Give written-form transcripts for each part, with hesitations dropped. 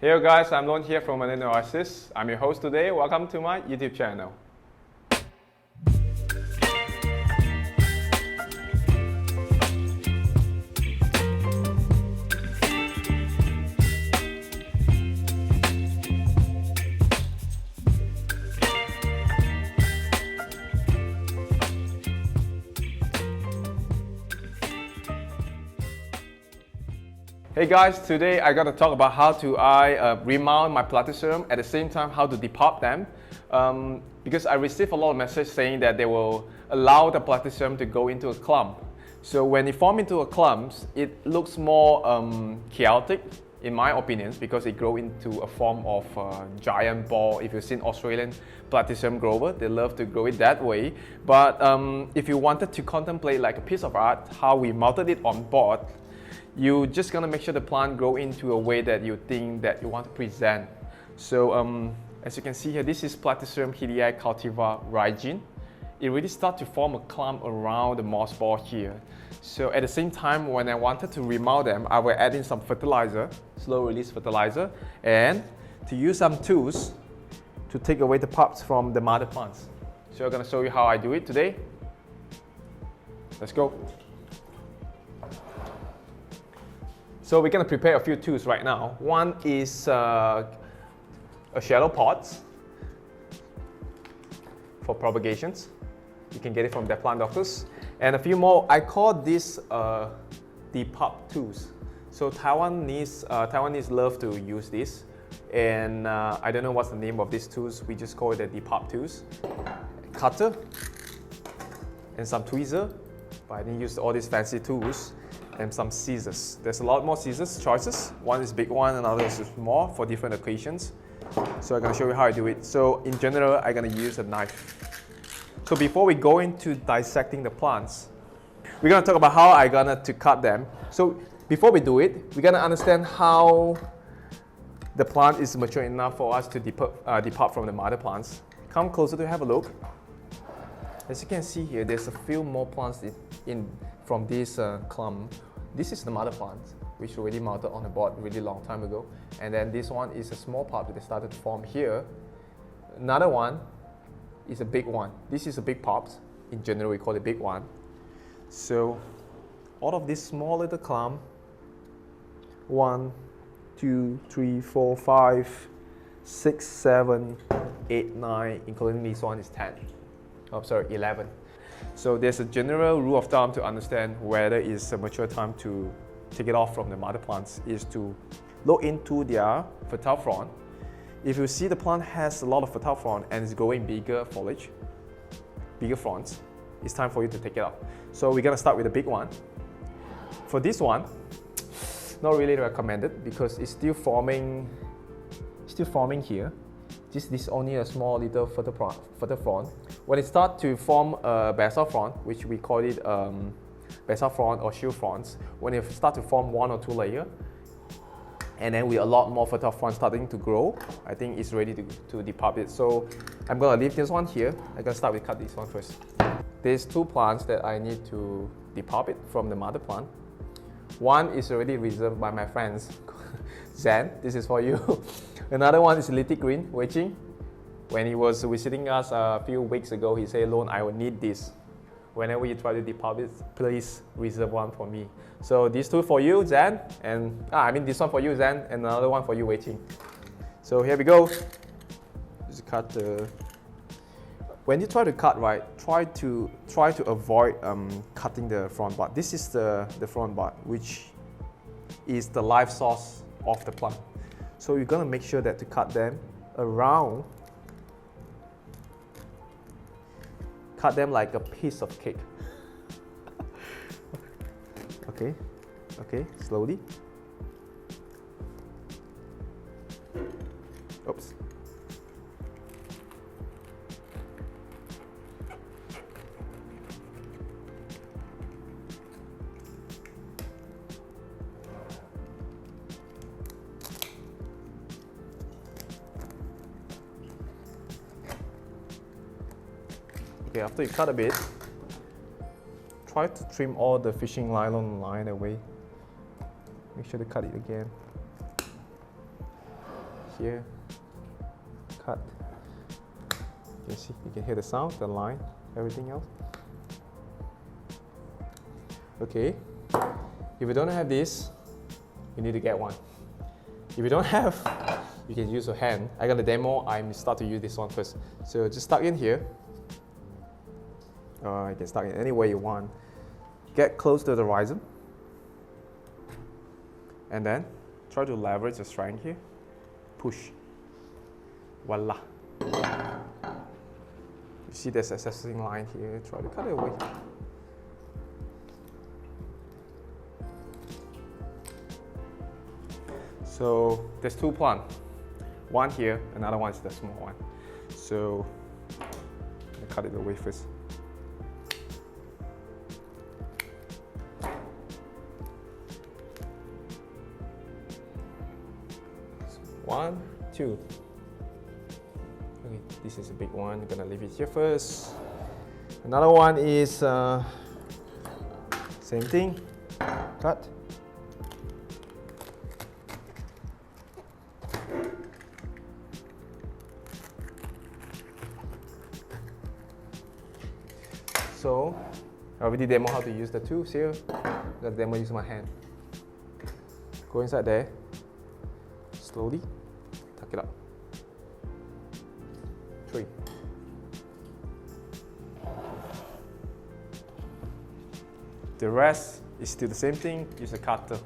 Hey guys, I'm Lon here from An Oasis. I'm your host today. Welcome to my YouTube channel. Hey guys, today I got to talk about how to remount my Platycerium, at the same time how to de-pup them, because I received a lot of messages saying that they will allow the Platycerium to go into a clump. So when it forms into a clump, it looks more chaotic in my opinions, because it grows into a form of giant ball. If you've seen Australian Platycerium grower, they love to grow it that way. But if you wanted to contemplate like a piece of art, how we mounted it on board, you just gonna make sure the plant grow into a way that you think that you want to present. So as you can see here, this is Platycerium hidei cultivar Rygin. It really starts to form a clump around the moss ball here. So at the same time, when I wanted to remount them, I will add in some fertilizer, slow release fertilizer, and to use some tools to take away the pups from the mother plants. So I'm gonna show you how I do it today. Let's go. So we're going to prepare a few tools right now. One is a shallow pot for propagations. You can get it from their plant doctors. And a few more, I call this de-pup tools. So Taiwanese love to use this. And I don't know what's the name of these tools. We just call it the de-pup tools. Cutter and some tweezer, but I didn't use all these fancy tools. And some scissors. There's a lot more scissors choices. One is big one, another is small for different occasions. So I'm gonna show you how I do it. So in general, I'm gonna use a knife. So before we go into dissecting the plants, we're gonna talk about how I'm gonna to cut them. So before we do it, we're gonna understand how the plant is mature enough for us to depart from the mother plants. Come closer to have a look. As you can see here, there's a few more plants from this clump. This is the mother plant, which already mounted on the board a really long time ago. And then this one is a small pup that started to form here. Another one is a big one. This is a big pup. In general, we call it big one. So all of this small little clump, 1, 2, 3, 4, 5, 6, 7, 8, 9, including this one is 10. Oh, sorry, 11. So there's a general rule of thumb to understand whether it's a mature time to take it off from the mother plants is to look into their fertile frond. If you see the plant has a lot of fertile frond and is growing bigger foliage, bigger fronds, it's time for you to take it off. So we're gonna start with the big one. For this one, not really recommended because it's still forming here. This is only a small little fertile frond. When it starts to form a basal frond, which we call it basal frond or shield fronds, when it starts to form 1 or 2 layers, and then with a lot more fertile fronds starting to grow, I think it's ready to de-pup it. So I'm gonna leave this one here. I'm gonna start with cut this one first. There's 2 plants that I need to de-pup it from the mother plant. One is already reserved by my friends. Zen, this is for you. Another one is Little Green, Wei Ching. When he was visiting us a few weeks ago, he said, Lon, I will need this. Whenever you try to de-pup it, please reserve one for me. So these 2 for you, Zen, and this one for you, Zen, and another one for you, Wei Ching. So here we go. Just cut the. When you try to cut, right, try to avoid cutting the front part. This is the front part, which is the life source of the plant. So you're gonna make sure that to cut them around. Cut them like a piece of cake. Okay, slowly. Oops. Okay, after you cut a bit, try to trim all the fishing nylon line away. Make sure to cut it again. here, cut. You can see, you can hear the sound, the line, everything else. Okay, if you don't have this, you need to get one. If you don't have, you can use your hand. I'm gonna demo, I'm start to use this one first. So just stuck in here. You can stuck in any way you want. Get close to the rhizome. And then try to leverage the strength here. Push. Voila. You see this accessing line here, try to cut it away. So there's two plants. One here, another one is the small one. So I'm gonna cut it away first. So 1, 2. Okay, this is a big one. I'm gonna leave it here first. Another one is same thing. Cut. So, I already demo how to use the tools here. I'm gonna demo use my hand. Go inside there. Slowly tuck it up. 3. The rest is still the same thing. Use a cutter.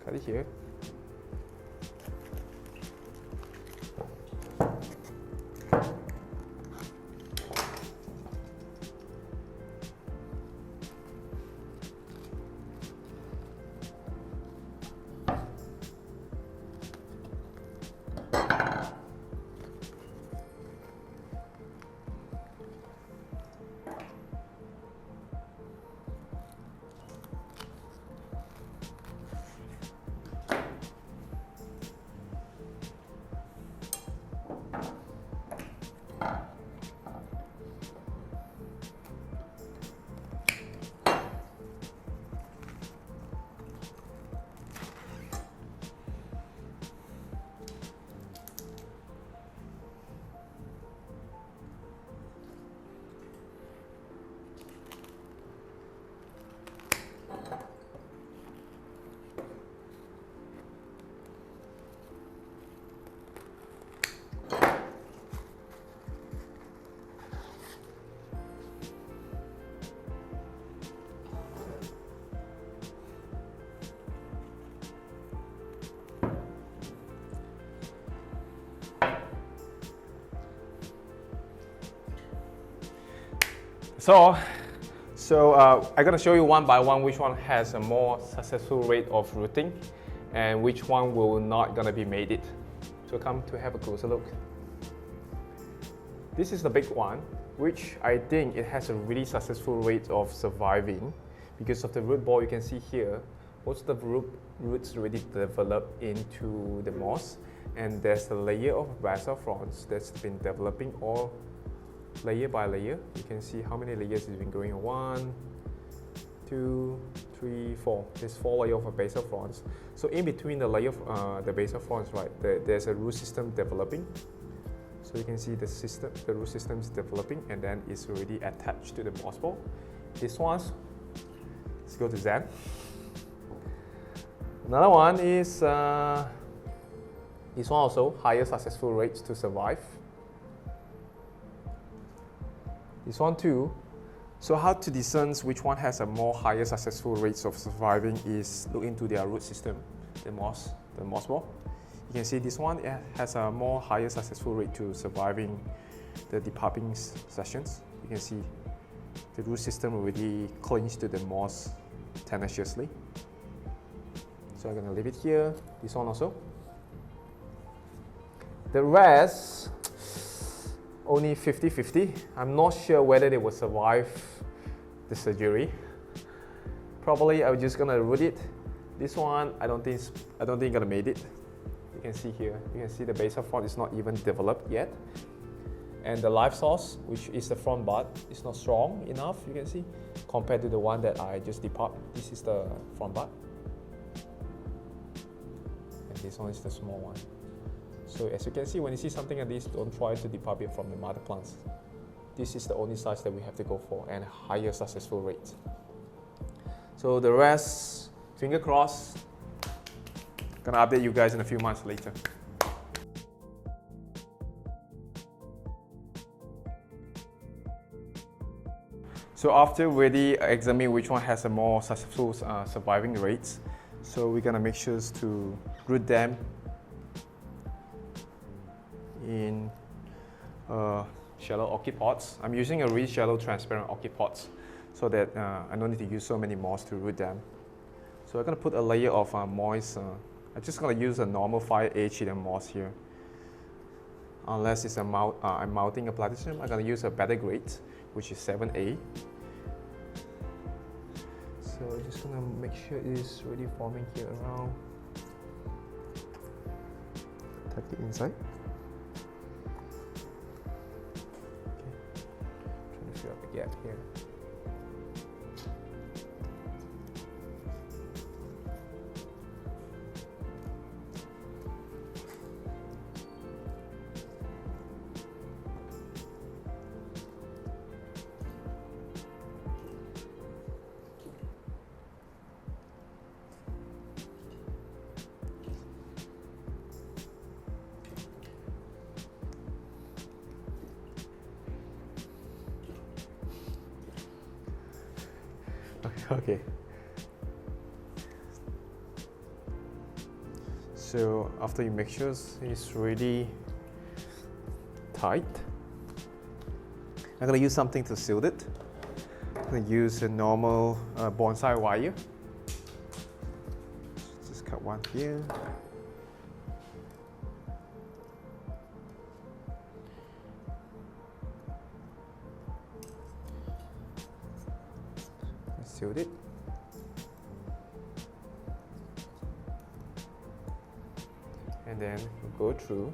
Cut it here. So I'm going to show you one by one which one has a more successful rate of rooting and which one will not going to be made it. So come to have a closer look. This is the big one, which I think it has a really successful rate of surviving because of the root ball. You can see here, most of the roots already developed into the moss, and there's a layer of basal fronds that's been developing all layer by layer. You can see how many layers has been growing. 1, 2, 3, 4. There's 4 layers of basal fronds. So in between the layer of the basal fronds, right, there's a root system developing. So you can see the root system is developing, and then it's already attached to the moss ball. This one's, let's go to Zen. Another one is this one also higher successful rates to survive. This one too, So how to discern which one has a more higher successful rates of surviving is look into their root system, the moss ball. You can see this one has a more higher successful rate to surviving the depupping sessions. You can see the root system already clings to the moss tenaciously. So I'm gonna leave it here, this one also. The rest, only 50-50. I'm not sure whether they will survive the surgery. Probably I'm just gonna root it. This one, I don't think gonna make it. You can see here, you can see the basal frond is not even developed yet. And the life source, which is the front bud, is not strong enough, you can see, compared to the one that I just depupped. This is the front bud. And this one is the small one. So as you can see, when you see something like this, don't try to depup it from the mother plants. This is the only size that we have to go for and higher successful rates. So the rest, finger crossed. Gonna update you guys in a few months later. So after already examining which one has a more successful surviving rates, so we're gonna make sure to root them in shallow orchid pots. I'm using a really shallow transparent orchid pots so that I don't need to use so many moss to root them. So I'm gonna put a layer of moist, I'm just gonna use a normal fire age moss here. Unless it's I'm mounting a Platycerium, I'm gonna use a better grade, which is 7A. So just gonna make sure it is really forming here around. Tuck it inside. Okay. Trying to fill up the gap here. Okay. So after you make sure it's really tight, I'm gonna use something to seal it. I'm gonna use a normal bonsai wire. Just cut one here. Sealed it. And then go through.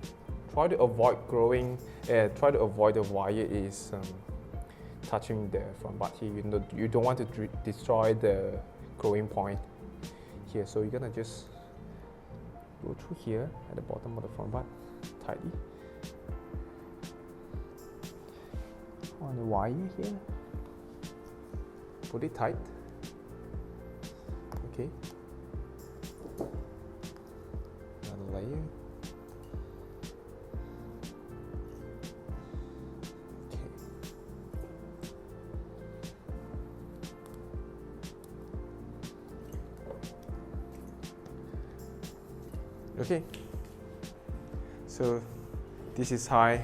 Try to avoid growing. Try to avoid the wire is touching the front bud here. You don't want to destroy the growing point here. So you're gonna just go through here at the bottom of the front bud, tightly. On the wire here. Put it tight. Okay. Another layer. Okay. Okay. So this is how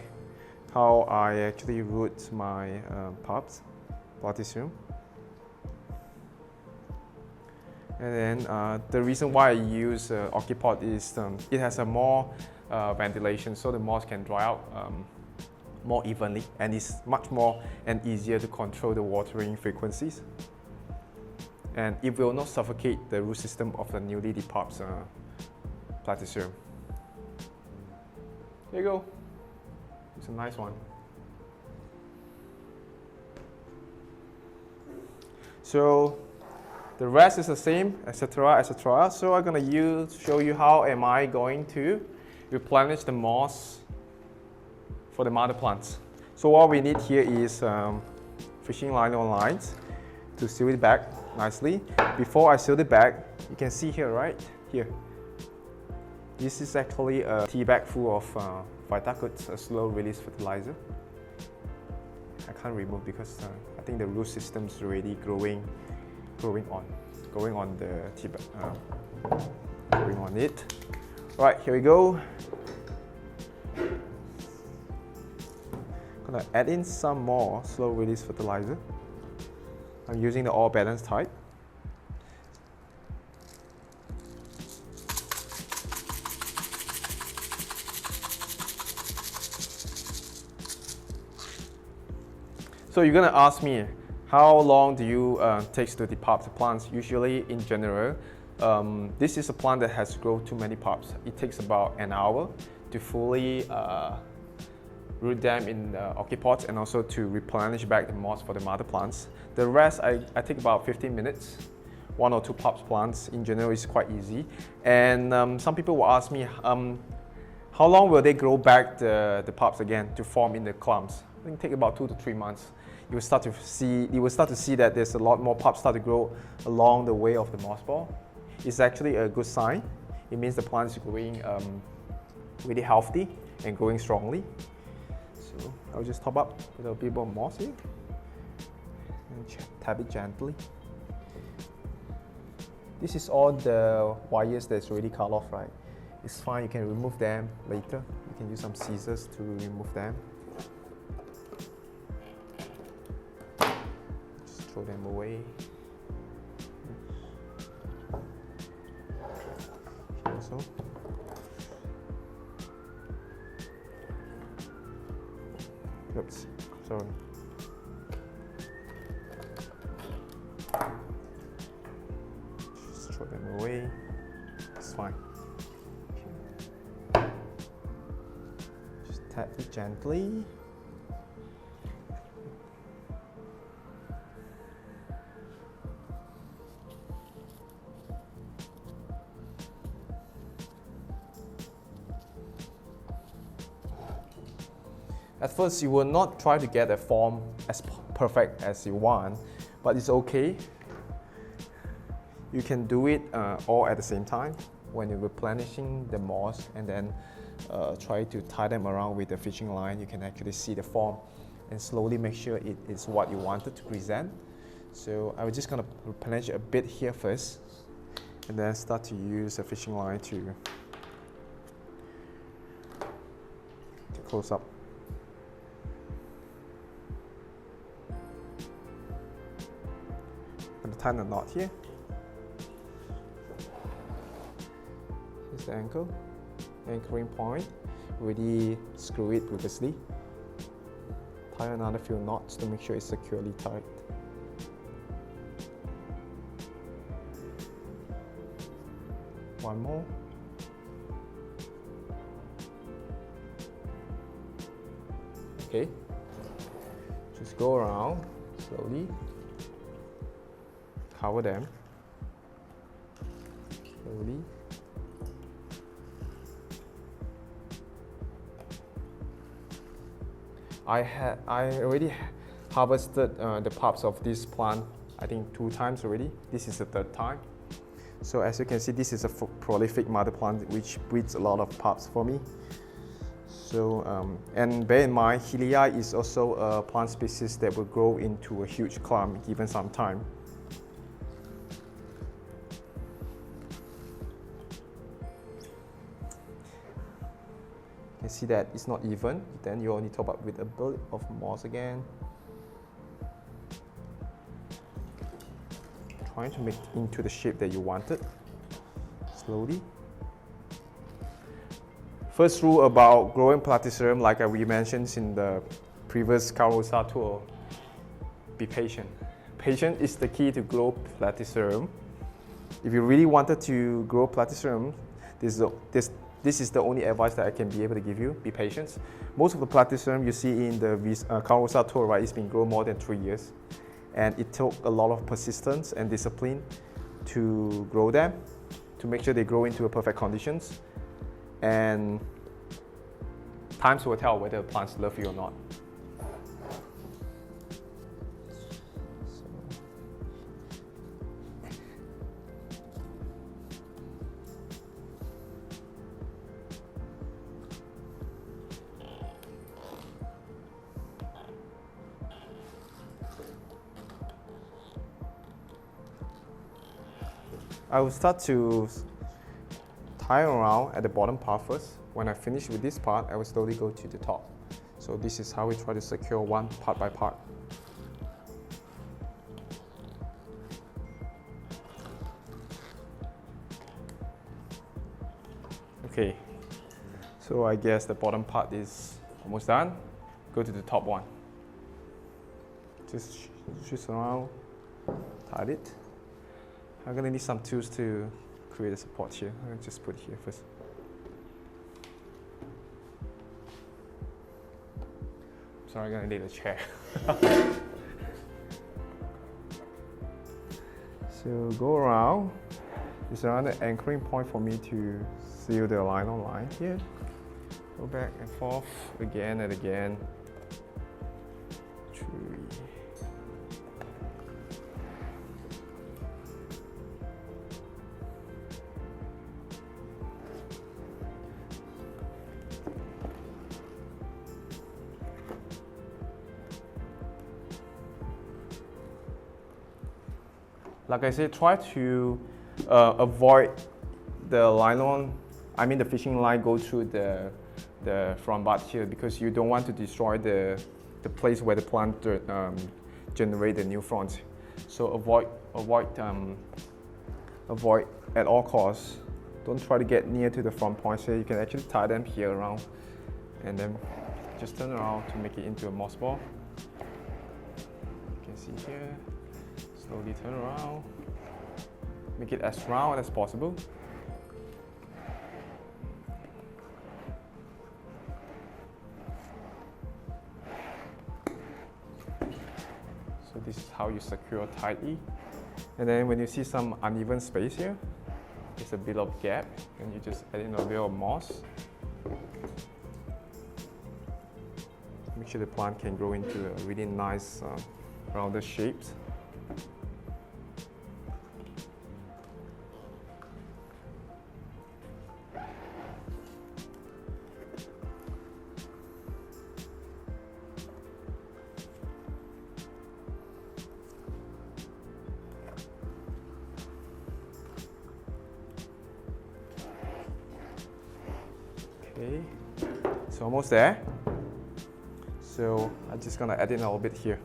I actually root my pups, Platycerium. And then the reason why I use orchid pot is it has a more ventilation, so the moss can dry out more evenly, and it's much more and easier to control the watering frequencies. And it will not suffocate the root system of the newly depupped Platycerium. There you go. It's a nice one. So the rest is the same, etc., etc. So I'm gonna show you how am I going to replenish the moss for the mother plants. So what we need here is fishing nylon lines to seal it back nicely. Before I seal it back, you can see here, right here. This is actually a tea bag full of Vitacote, a slow release fertilizer. I can't remove because I think the root system is already growing on the tip, growing on it. Right, here we go. Gonna add in some more slow release fertilizer. I'm using the all balance type. So you're gonna ask me, how long do you takes to de-pup the plants? Usually, in general, this is a plant that has grown too many pups. It takes about an hour to fully root them in orchid pots and also to replenish back the moss for the mother plants. The rest, I take about 15 minutes. 1 or 2 pups plants in general is quite easy. And some people will ask me, how long will they grow back the pups again to form in the clumps? I think it take about 2 to 3 months. You will start to see that there's a lot more pups start to grow along the way of the moss ball. It's actually a good sign. It means the plant is growing really healthy and growing strongly. So I'll just top up with a bit more moss here and tap it gently. This is all the wires that's already cut off, right? It's fine, you can remove them later. You can use some scissors to remove them. Just throw them away. Here also. Oops, sorry. Just throw them away. It's fine. Just tap it gently. At first, you will not try to get a form as perfect as you want, but it's okay. You can do it all at the same time when you're replenishing the moss, and then try to tie them around with the fishing line. You can actually see the form and slowly make sure it is what you wanted to present. So I was just gonna replenish a bit here first, and then start to use a fishing line to close up. I'm going to tighten the knot here. Here's the anchoring point. Already screw it previously. Tie another few knots to make sure it's securely tied. One more. Okay. Just go around slowly. Cover them slowly. I already harvested the pups of this plant, I think 2 times already. This is the 3rd time. So as you can see, this is a prolific mother plant which breeds a lot of pups for me. So and bear in mind, Hilii is also a plant species that will grow into a huge clump given some time. You can see that it's not even, then you only top up with a bit of moss again. Trying to make it into the shape that you wanted, slowly. First rule about growing Platycerium, like we mentioned in the previous Rusa tour, be patient. Patience is the key to grow Platycerium. If you really wanted to grow Platycerium, this is the only advice that I can be able to give you. Be patient. Most of the Platycerium you see in the Rusa tour, right, it's been grown more than 3 years, and it took a lot of persistence and discipline to grow them, to make sure they grow into a perfect conditions. And times will tell whether plants love you or not. I will start to tie around at the bottom part first. When I finish with this part, I will slowly go to the top. So this is how we try to secure one part by part. Okay, so I guess the bottom part is almost done. Go to the top one. Just twist around, tie it. I'm gonna need some tools to create a support here. I'll just put it here first. Sorry, I'm gonna need a chair. So go around. It's around the anchoring point for me to seal the nylon line here. Go back and forth again and again. 3. Like I said, try to avoid the nylon, the fishing line go through the front part here, because you don't want to destroy the place where the plant generate the new fronds. So avoid at all costs. Don't try to get near to the front point. So you can actually tie them here around, and then just turn around to make it into a moss ball. You can see here. Slowly turn around. Make it as round as possible. So this is how you secure tightly. And then when you see some uneven space here, there's a bit of gap, and you just add in a bit of moss. Make sure the plant can grow into a really nice rounded shapes. Okay, it's almost there. So I'm just gonna add in a little bit here.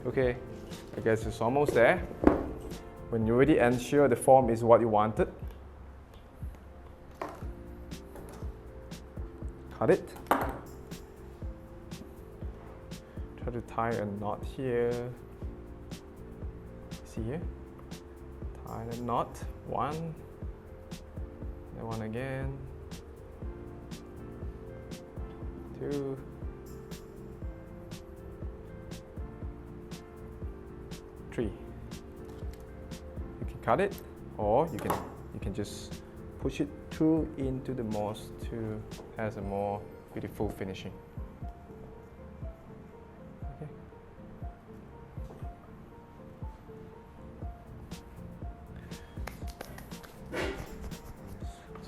Okay, I guess it's almost there. When you already ensure the form is what you wanted, cut it. Try to tie a knot here. See here? Tie the knot. One. Then one again. 2. 3. You can cut it, or you can just push it through into the moss to have a more beautiful finishing. Okay.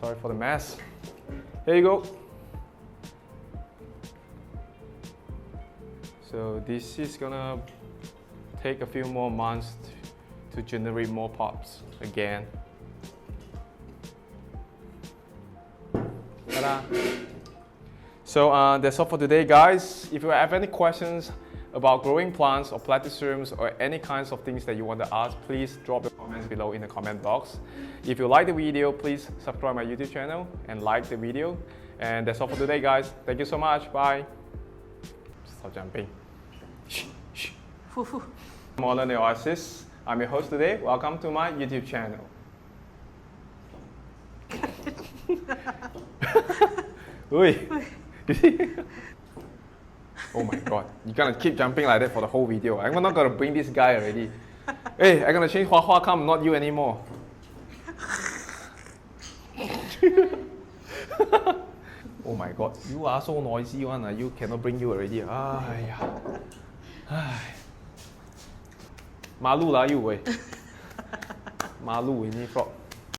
Sorry for the mess. Here you go. So this is gonna take a few more months to generate more pups again. Ta-da. So that's all for today, guys. If you have any questions about growing plants or platyceriums or any kinds of things that you want to ask, please drop your comments below in the comment box. If you like the video, please subscribe my YouTube channel and like the video. And that's all for today, guys. Thank you so much. Bye. Stop jumping. Modern Oasis. I'm your host today. Welcome to my YouTube channel. Oh my god, you're gonna keep jumping like that for the whole video. I'm not gonna bring this guy already. Hey, I'm gonna change Hua Kam, not you anymore. Oh my god, you are so noisy one. You cannot bring you already. Malu lah you, Malu ini frog.